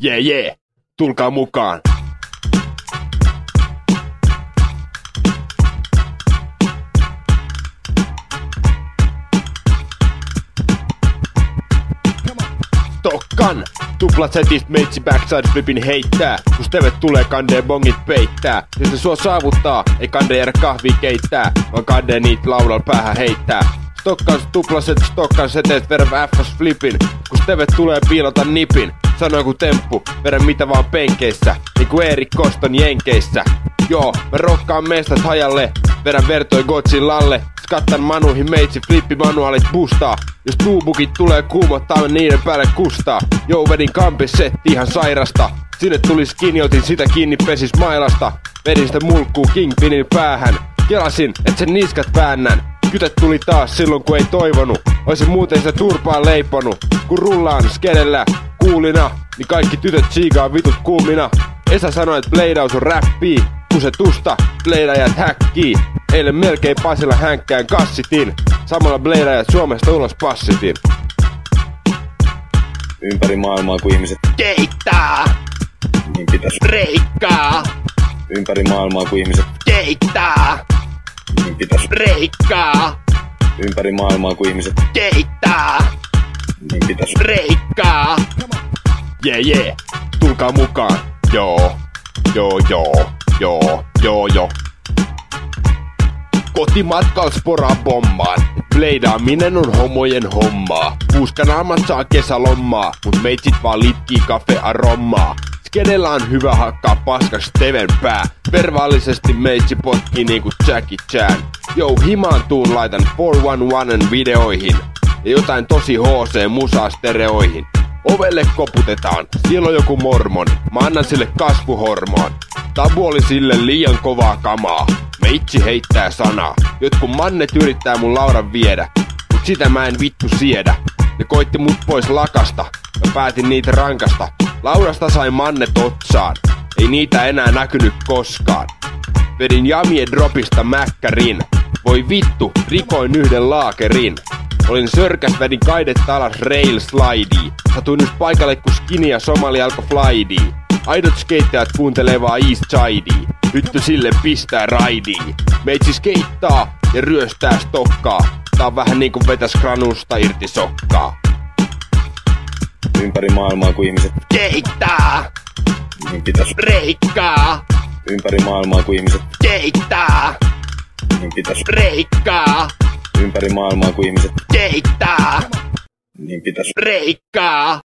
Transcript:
Jee, tulkaa mukaan. Stokkan! Tuplasetist meitsi backside flipin heittää. Kun stevet tulee, kandee bongit peittää. Jos se sua saavuttaa, ei kande jäädä kahvia keittää, vaan kandee niit laudalla päähän heittää. Stokkan tuplaset, stokkan seteet, vedä FS flipin. Kun stevet tulee, piilota nipin. Sano joku temppu, vedä mitä vaan penkeissä. Niinku Erik Koston jenkeissä. Joo, mä rokkaan mestat hajalle. Vedän vertoi Godzillalle. Skattan manuihin meitsi flippimanuaalit bustaa. Jos tuubukit tulee kuumottaa, niiden päälle kustaa. Joo, vedin kampissetti ihan sairasta. Sinne tuli skinny, otin sitä kiinni pesis mailasta. Vedin sitä mulkkuu Kingpinin päähän. Kelasin, et sen niskat väännän. Kytet tuli taas silloin kun ei toivonut. Oisin muuten sitä turpaa leiponut. Kun rullaan skedellä kuulina, niin kaikki tytöt siigaa vitut kuumina. Esa sanoi, et bleidaus on räppii. Kusetusta, bleidajat häkkii. Eilen melkein Pasilla hänkkään kassitin. Samalla bleidajat Suomesta ulos passitin. Ympäri maailmaa kun ihmiset keittää, niin pitäis reikkaa. Ympäri maailmaa kun ihmiset keittää, niin pitäis reikkaa. Ympäri maailmaa kun ihmiset keittää, niin pitäis reikkaa. Jee, tulkaa mukaan. Joo. Kotimatkal sporaa bommaan. Bleidaaminen on homojen hommaa. Puuskanaamat saa kesälommaa, mut meitsit vaan litkii kafe-arommaa. Skedellä on hyvä hakkaa paskas steven pää. Verbaalisesti meitsi potkii niinku Jackie Chan. Jou, himaantuun laitan 411 videoihin. Ja jotain tosi HC-musaa stereoihin. Ovelle koputetaan, siellä on joku mormoni. Mä annan sille kasvuhormoon. Tabu oli sille liian kovaa kamaa. Meitsi heittää sanaa. Jotkut mannet yrittää mun laudan viedä, mut sitä mä en vittu siedä. Ne koitti mut pois lakasta, mä päätin niitä rankasta. Laudasta sain mannet otsaan, ei niitä enää näkynyt koskaan. Vedin jamien dropista mäkkärin. Voi vittu, rikoin yhden laakerin. Olin sörkäs, vedin kaidet alas rail slidii. Satuin just paikalle kun Skinny ja Somali alkoi flydii. Aidot skeittajat kuuntelee vaan East Sidii. Hytty sille pistää raidii. Meitsi skeittaa ja ryöstää stokkaa. Tää on vähän niinku vetäs granusta irti sokkaa. Ympäri maailmaa kun ihmiset keittää, niin pitäis reikkaa. Ympäri maailmaa kun ihmiset keittää, niin pitäis reikkaa. Ympäri maailmaa kun ihmiset keittää, niin pitäis reikkaa.